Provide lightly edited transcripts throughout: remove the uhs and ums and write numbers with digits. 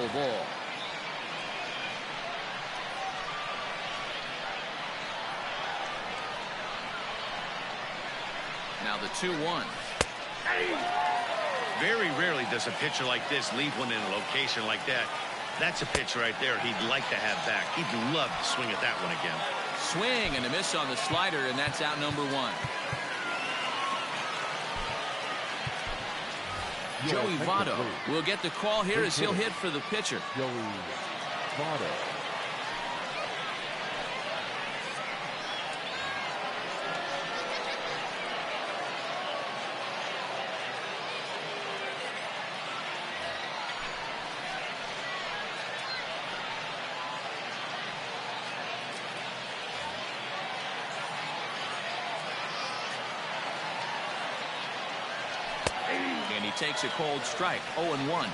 ball. Now the 2-1. Very rarely does a pitcher like this leave one in a location like that. That's a pitch right there he'd like to have back. He'd love to swing at that one again. Swing and a miss on the slider, and that's out number 1. Joey Votto will get the call here as he'll hit for the pitcher. Joey Votto. And he takes a cold strike. 0-1.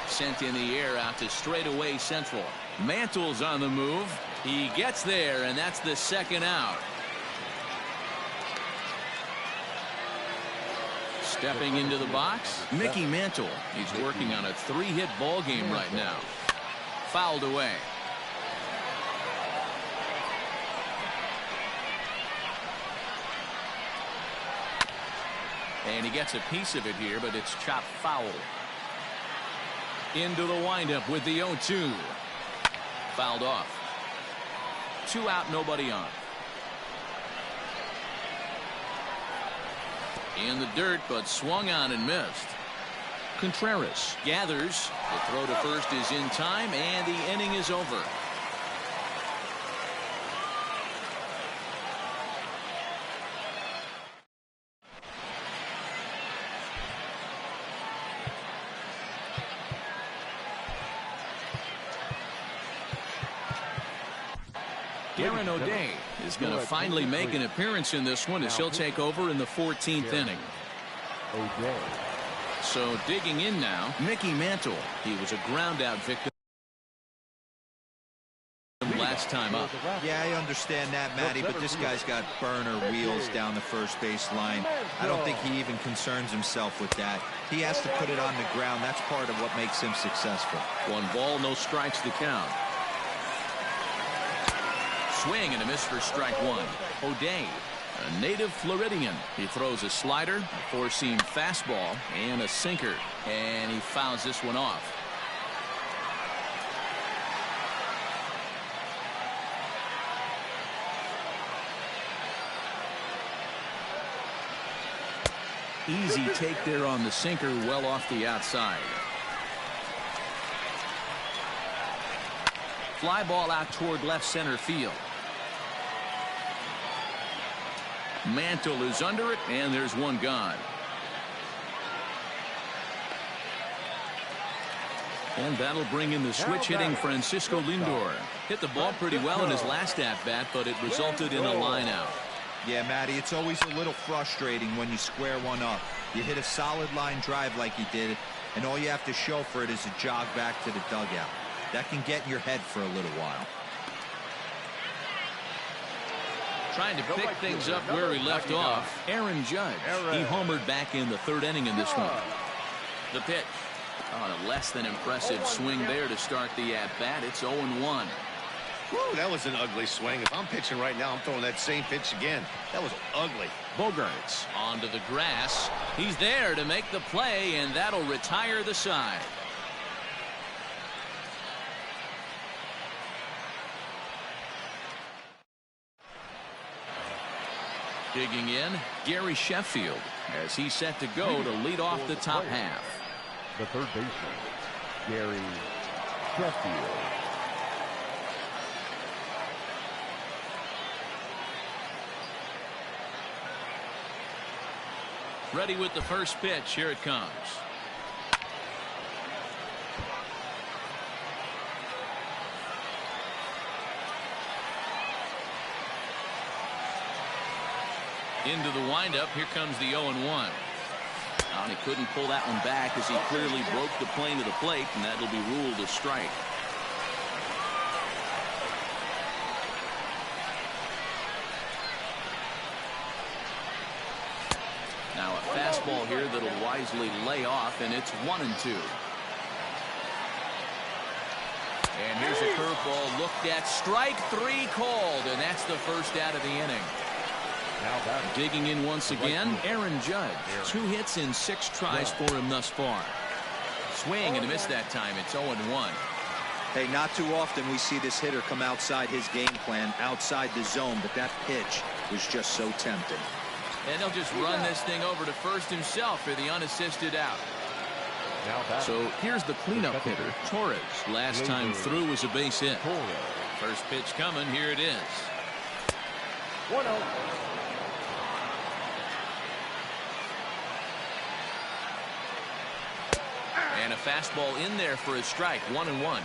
Sent in the air out to straightaway central. Mantle's on the move. He gets there, and that's the second out. Stepping into the box, Mickey Mantle. He's working on a 3-hit ball game right now. Fouled away. And he gets a piece of it here, but it's chopped foul. Into the windup with the 0-2. Fouled off. 2 out, nobody on. In the dirt, but swung on and missed. Contreras gathers. The throw to first is in time, and the inning is over. Aaron O'Day is going to finally make an appearance in this one as he'll take over in the 14th inning. O'Day. So digging in now, Mickey Mantle. He was a ground out victim last time up. Yeah, I understand that, Matty, but this guy's got burner wheels down the first base line. I don't think he even concerns himself with that. He has to put it on the ground. That's part of what makes him successful. 1 ball, no strikes to count. Swing and a miss for strike 1. O'Day, a native Floridian. He throws a slider, a 4-seam fastball, and a sinker. And he fouls this one off. Easy take there on the sinker, well off the outside. Fly ball out toward left center field. Mantle is under it, and there's one gone. And that'll bring in the switch hitting Francisco Lindor. Hit the ball pretty well in his last at-bat, but it resulted in a line out. Yeah, Matty, it's always a little frustrating when you square one up. You hit a solid line drive like he did, and all you have to show for it is a jog back to the dugout. That can get in your head for a little while. Trying to pick things up where he left off. Aaron Judge. He homered back in the 3rd inning in this one. The pitch. On a less than impressive swing there to start the at-bat. It's 0-1. Whew, that was an ugly swing. If I'm pitching right now, I'm throwing that same pitch again. That was ugly. Bogaerts onto the grass. He's there to make the play, and that'll retire the side. Digging in, Gary Sheffield as he's set to go to lead off the top half. The third baseman, Gary Sheffield. Ready with the first pitch. Here it comes. Into the windup. Here comes the 0-1. And he couldn't pull that one back as he clearly broke the plane to the plate, and that'll be ruled a strike. Now a fastball fastball here that'll wisely lay off, and it's 1-2. And here's a curveball looked at. Strike 3 called, and that's the first out of the inning. Digging in once again, Aaron Judge. 2 hits in 6 tries for him thus far. Swing and a miss that time. It's 0-1. Hey, not too often we see this hitter come outside his game plan, outside the zone, but that pitch was just so tempting. And he'll just run this thing over to first himself for the unassisted out. So here's the cleanup hitter, Torres. Last time through was a base hit. First pitch coming. Here it is. 1-0. And a fastball in there for a strike. 1-1.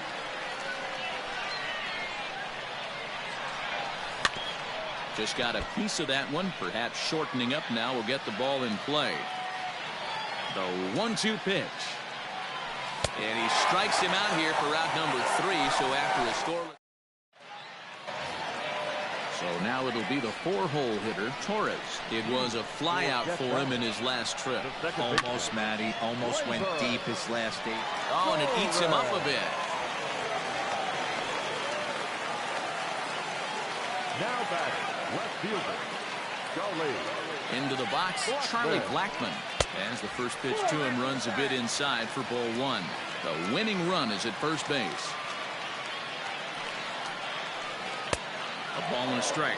Just got a piece of that one. Perhaps shortening up now will get the ball in play. The 1-2 pitch. And he strikes him out here for out number 3. So after a scoreless. So now it'll be the 4-hole hitter, Torres. It was a fly out for him in his last trip. Almost, Matty. Almost went deep his last 8. Oh, and it eats him up a bit. Now batting, left fielder, Charlie. Into the box, Charlie Blackmon. As the first pitch to him runs a bit inside for ball 1. The winning run is at first base. A ball and a strike.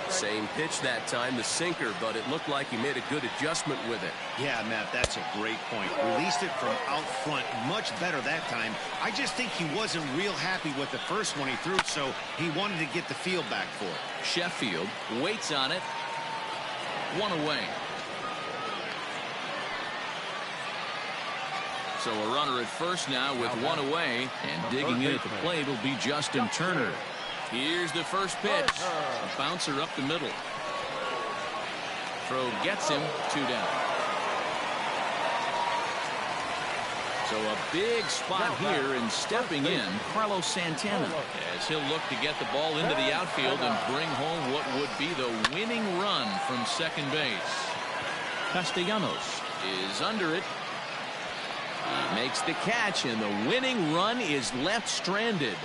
Same pitch that time, the sinker, but it looked like he made a good adjustment with it. Yeah, Matt, that's a great point. Released it from out front much better that time. I just think he wasn't real happy with the first one he threw, so he wanted to get the feel back for it. Sheffield waits on it. 1 away. So a runner at first now with 1 away, and digging in at the plate will be Justin Turner. Here's the first pitch. A bouncer up the middle. Throw gets him. 2 down. So a big spot here, and stepping in, Carlos Santana, as he'll look to get the ball into the outfield and bring home what would be the winning run from second base. Castellanos is under it. He makes the catch, and the winning run is left stranded.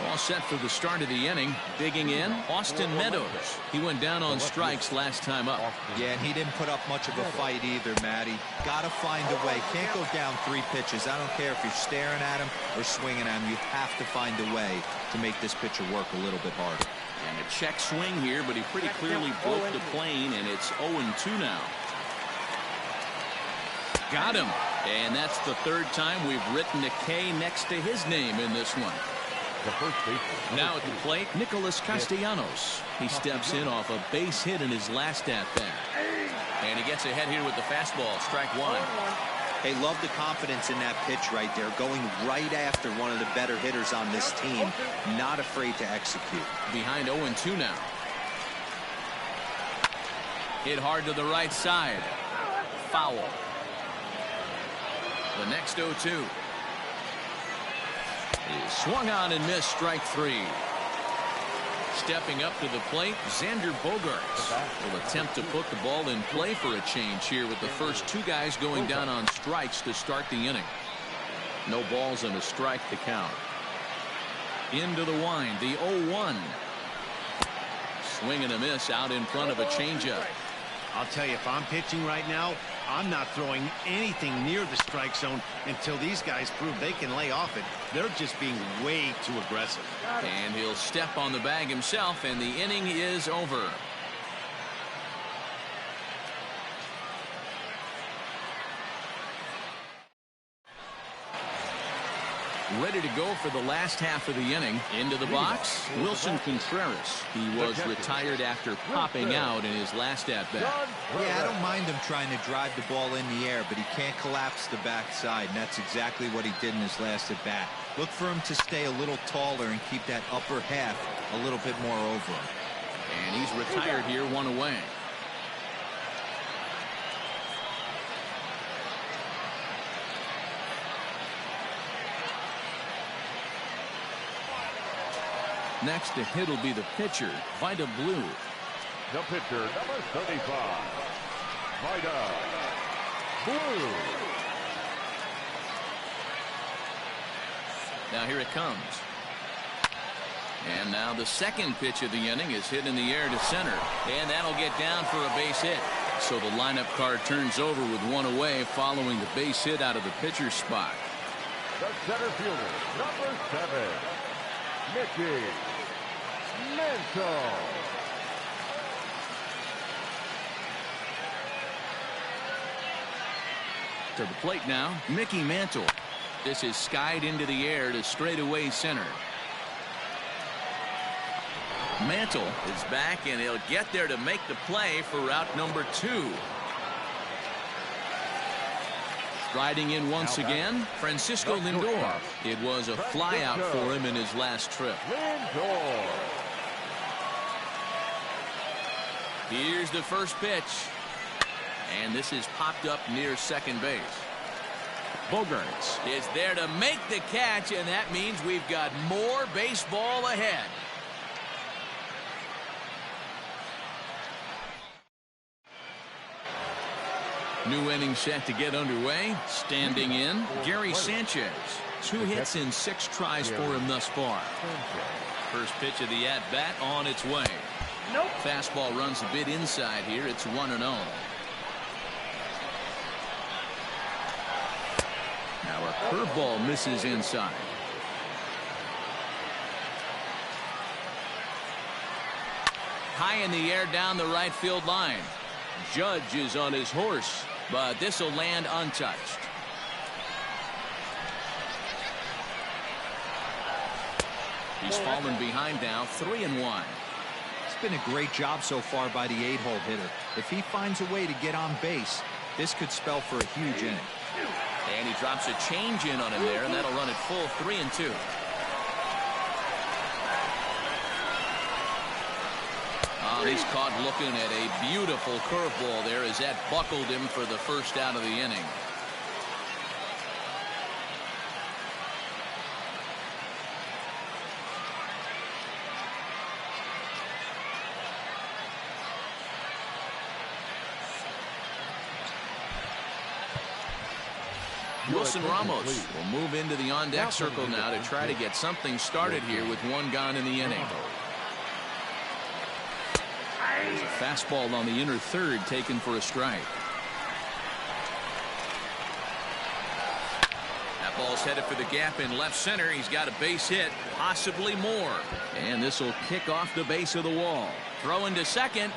All set for the start of the inning. Digging in, Austin Meadows. He went down on strikes last time up. Yeah, and he didn't put up much of a fight either, Matty. Gotta find a way. Can't go down 3 pitches. I don't care if you're staring at him or swinging at him. You have to find a way to make this pitcher work a little bit harder. And a check swing here, but he pretty clearly broke the plane, and it's 0-2 now. Got him. And that's the 3rd time we've written a K next to his name in this one. The first baseman. Now at the plate, Nicholas Castellanos. He steps in off a base hit in his last at-bat. And he gets ahead here with the fastball. Strike 1. Hey, love the confidence in that pitch right there. Going right after one of the better hitters on this team. Not afraid to execute. Behind 0-2 now. Hit hard to the right side. Foul. The next 0-2. Is swung on and missed. Strike 3. Stepping up to the plate, Xander Bogaerts will attempt to put the ball in play for a change here with the first 2 guys going down on strikes to start the inning. No balls and a strike to count. Into the wind, the 0-1. Swing and a miss out in front of a changeup. I'll tell you, if I'm pitching right now, I'm not throwing anything near the strike zone until these guys prove they can lay off it. They're just being way too aggressive. And he'll step on the bag himself, and the inning is over. Ready to go for the last half of the inning. Into the box, Wilson Contreras. He was retired after popping out in his last at-bat. Yeah, I don't mind him trying to drive the ball in the air, but he can't collapse the backside, and that's exactly what he did in his last at-bat. Look for him to stay a little taller and keep that upper half a little bit more over him. And he's retired here, 1 away. Next to hit will be the pitcher, Vida Blue. The pitcher, number 35, Vida Blue. Now here it comes. And now the second pitch of the inning is hit in the air to center. And that'll get down for a base hit. So the lineup card turns over with one away following the base hit out of the pitcher's spot. The center fielder, number 7, Mickey Mantle. To the plate now, Mickey Mantle. This is skied into the air to straightaway center. Mantle is back, and he'll get there to make the play for route number 2. Striding in once again, Francisco Lindor. It was a flyout for him in his last trip. Lindor. Here's the first pitch. And this is popped up near second base. Bogaerts is there to make the catch, and that means we've got more baseball ahead. New inning set to get underway. Standing in, Gary Sanchez. 2 hits in 6 tries for him thus far. First pitch of the at-bat on its way. Nope. Fastball runs a bit inside here. It's 1-0. Now a curveball misses inside. High in the air down the right field line. Judge is on his horse, but this will land untouched. He's fallen behind now, 3-1. It's been a great job so far by the 8-hole hitter. If he finds a way to get on base, this could spell for a huge inning. And he drops a change in on him there, and that'll run it full 3-2. He's caught looking at a beautiful curveball there as that buckled him for the first out of the inning. Wilson Ramos will move into the on-deck circle now to try to get something started here with 1 gone in the inning. There's a fastball on the inner third taken for a strike. That ball's headed for the gap in left center. He's got a base hit, possibly more. And this will kick off the base of the wall. Throw into second.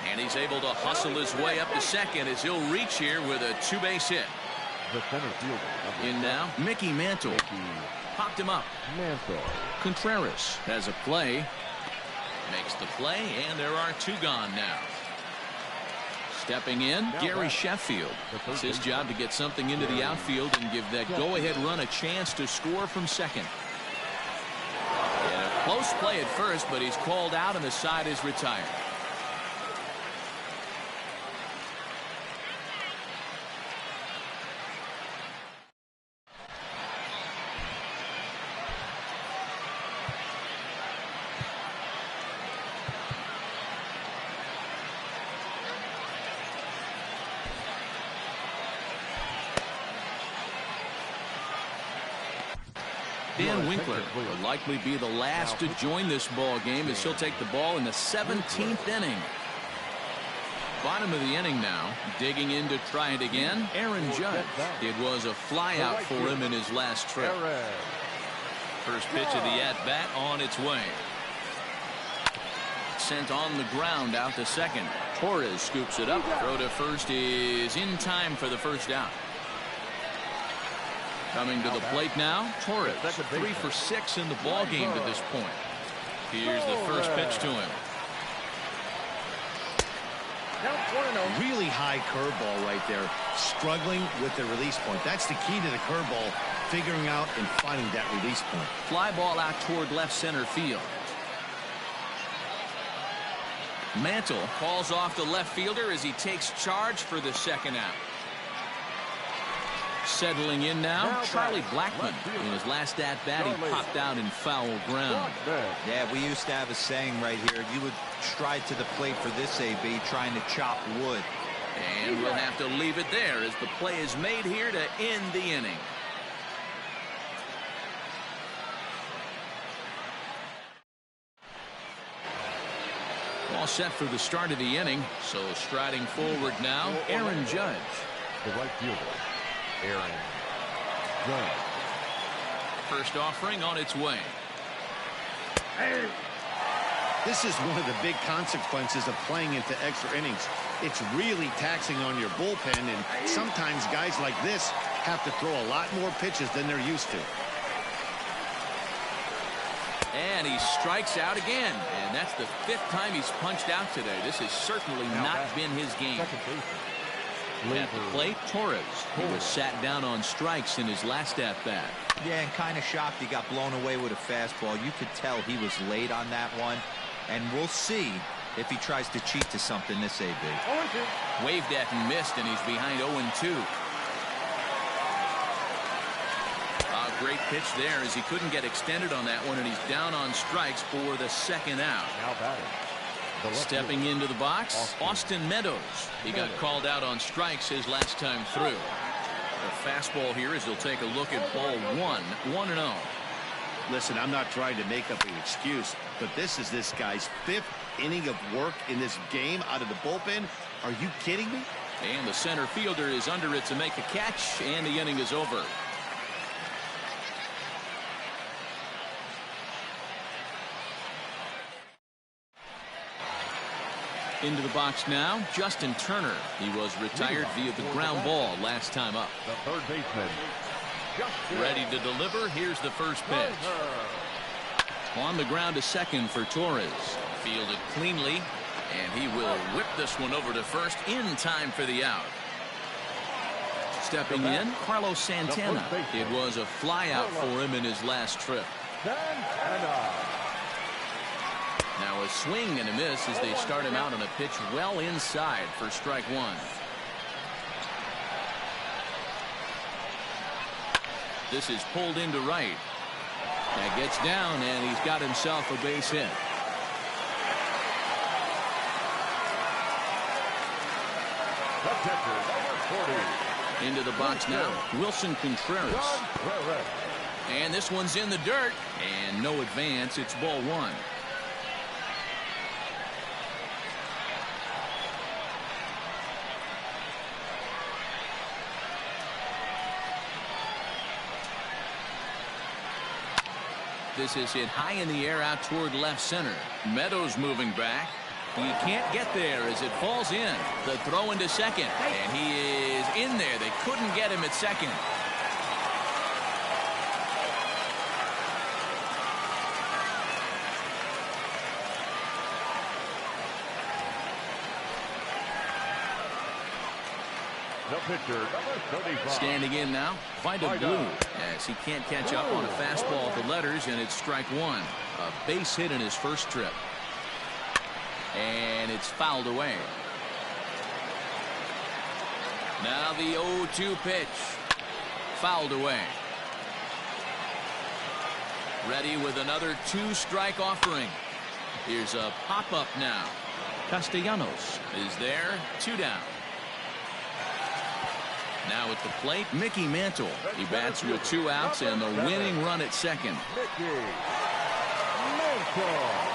And he's able to hustle his way up to second as he'll reach here with a 2-base hit. The center fielder. In now, Mickey Mantle. Popped him up. Mantle. Contreras has a play. Makes the play, and there are 2 gone now. Stepping in, Gary Sheffield. It's his job to get something into the outfield and give that go-ahead run a chance to score from second. And a close play at first, but he's called out and the side is retired. Dan Winkler will likely be the last to join this ball game as he'll take the ball in the 17th inning. Bottom of the inning now, digging in to try it again, Aaron Judge. It was a flyout for him in his last trip. First pitch of the at-bat on its way. Sent on the ground out to second. Torres scoops it up. Throw to first is in time for the first out. Coming to the plate now, Torres, 3 for 6 in the ball game to this point. Here's the first pitch to him. Really high curveball right there. Struggling with the release point. That's the key to the curveball, figuring out and finding that release point. Fly ball out toward left center field. Mantle calls off the left fielder as he takes charge for the second out. Settling in now, Charlie Blackmon. In his last at-bat, he popped out in foul ground. Yeah, we used to have a saying right here. You would stride to the plate for this AB, trying to chop wood. And we'll have to leave it there as the play is made here to end the inning. All set for the start of the inning. So striding forward now, Aaron Judge. The right fielder, Aaron Judge. First offering on its way. This is one of the big consequences of playing into extra innings. It's really taxing on your bullpen, and sometimes guys like this have to throw a lot more pitches than they're used to. And he strikes out again. And that's the 5th time he's punched out today. This has certainly not been his game. At the plate, Torres. He was sat down on strikes in his last at-bat. Yeah, and kind of shocked he got blown away with a fastball. You could tell he was late on that one. And we'll see if he tries to cheat to something this AB. Waved at and missed, and he's behind 0-2. Great pitch there as he couldn't get extended on that one, and he's down on strikes for the 2nd out. Now batting. Stepping into the box, Austin Meadows. He got called out on strikes his last time through. The fastball here as he'll take a look at ball 1-0. Listen, I'm not trying to make up an excuse, but this is this guy's 5th inning of work in this game out of the bullpen. Are you kidding me? And the center fielder is under it to make a catch, and the inning is over. Into the box now, Justin Turner. He was retired via the ground ball last time up. The third baseman, Justin. Ready to deliver. Here's the first pitch. On the ground to second for Torres. Fielded cleanly, and he will whip this one over to first in time for the out. Stepping in, Carlos Santana. It was a flyout for him in his last trip. Santana. Now a swing and a miss as they start him out on a pitch well inside for strike 1. This is pulled into right. That gets down, and he's got himself a base hit. The catcher, number 40. Into the box now, Wilson Contreras. And this one's in the dirt, and no advance. It's ball 1. This is hit high in the air out toward left center. Meadows moving back. He can't get there as it falls in. The throw into second. And he is in there. They couldn't get him at second. The pitcher, number 35. Standing in now, Vida Blue, as he can't catch up on a fastball at the letters, and it's strike 1. A base hit in his first trip. And it's fouled away. Now the 0-2 pitch. Fouled away. Ready with another 2-strike offering. Here's a pop-up now. Castellanos is there, 2 down. Now at the plate, Mickey Mantle. He bats with 2 outs and the winning run at second. Mickey Mantle.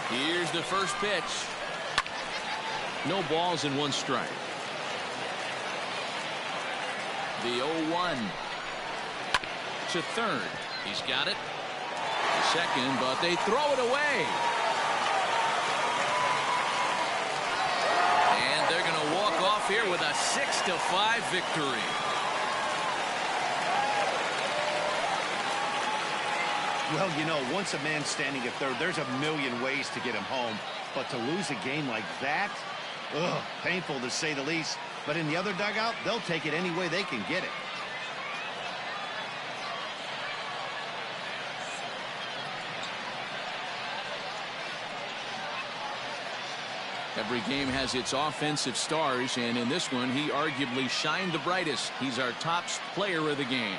Here's the first pitch. No balls and 1 strike. The 0-1 to third. He's got it. Second, but they throw it away. And they're going to walk off here with a 6-5 victory. Well, you know, once a man's standing at third, there's a million ways to get him home. But to lose a game like that, ugh, painful to say the least. But in the other dugout, they'll take it any way they can get it. Every game has its offensive stars, and in this one, he arguably shined the brightest. He's our top player of the game.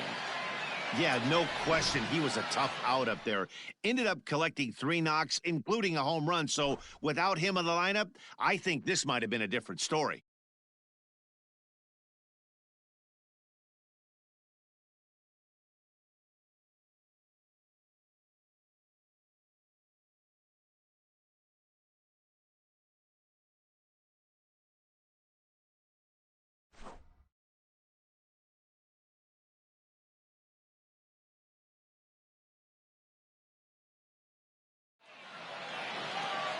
Yeah, no question. He was a tough out up there. Ended up collecting 3 knocks, including a home run. So without him in the lineup, I think this might have been a different story.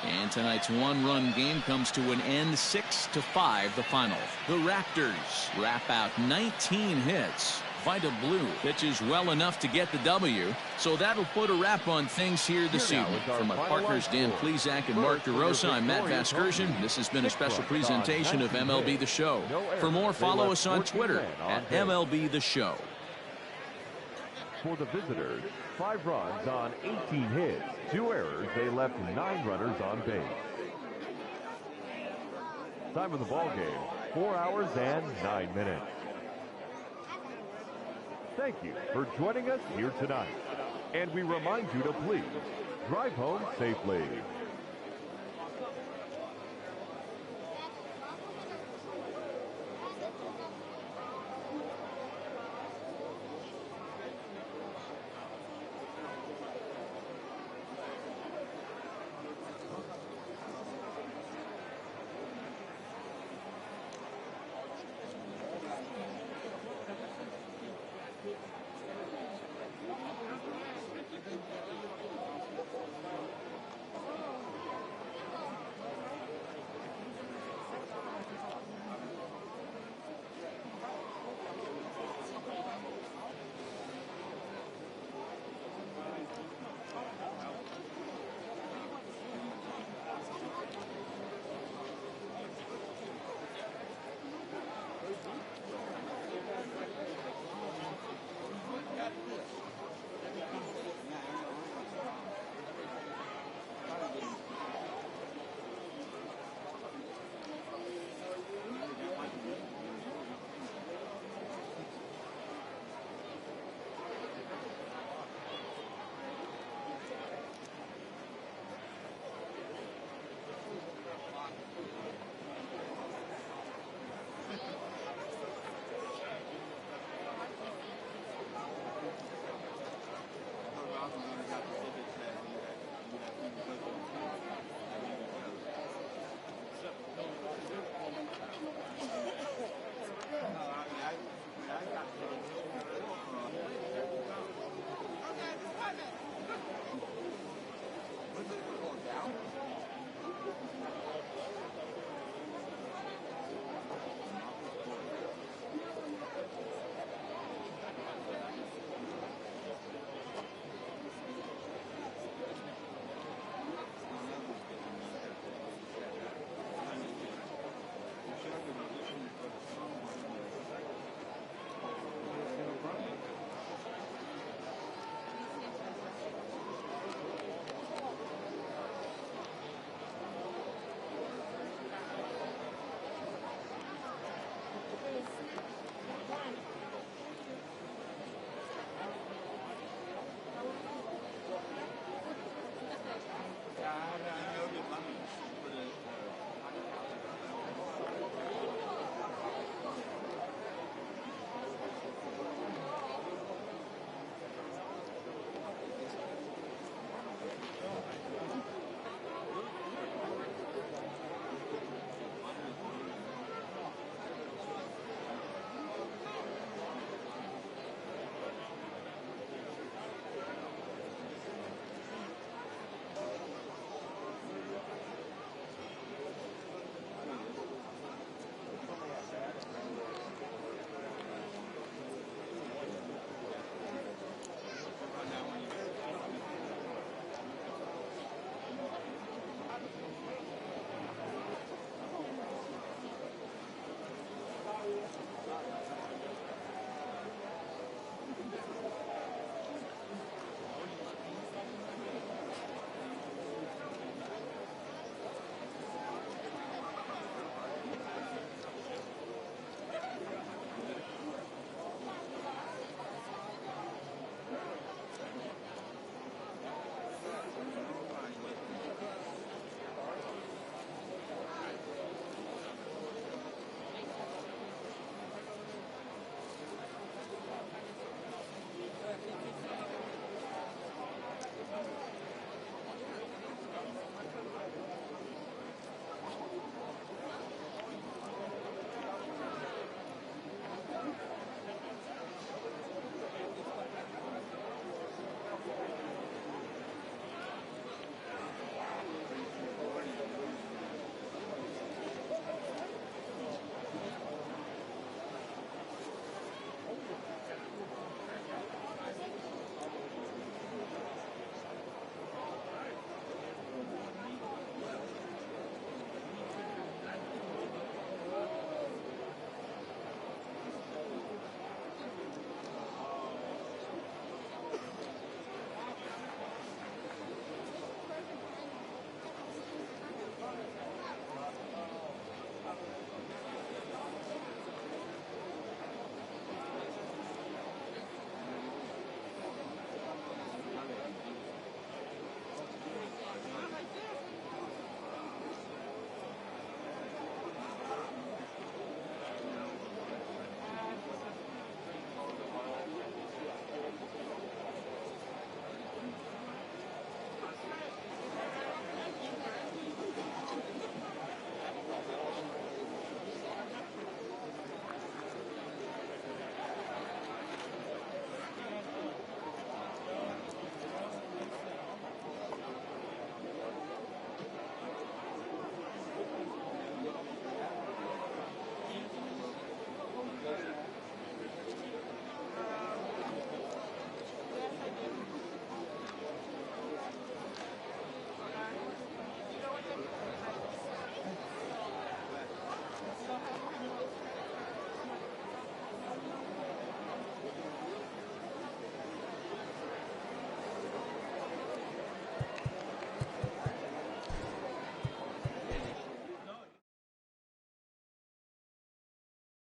And tonight's one-run game comes to an end, 6-5 the final. The Raptors wrap out 19 hits. Vida Blue pitches well enough to get the W, so that'll put a wrap on things here this evening. For my partners Dan Plesac and Mark DeRosa, I'm Matt Vasgersian. This has been a special presentation of MLB The Show. For more, follow us on Twitter at MLB The Show. For the visitors, 5 runs on 18 hits, 2 errors. They left 9 runners on base. Time of the ball game, 4 hours and 9 minutes. Thank you for joining us here tonight. And we remind you to please drive home safely.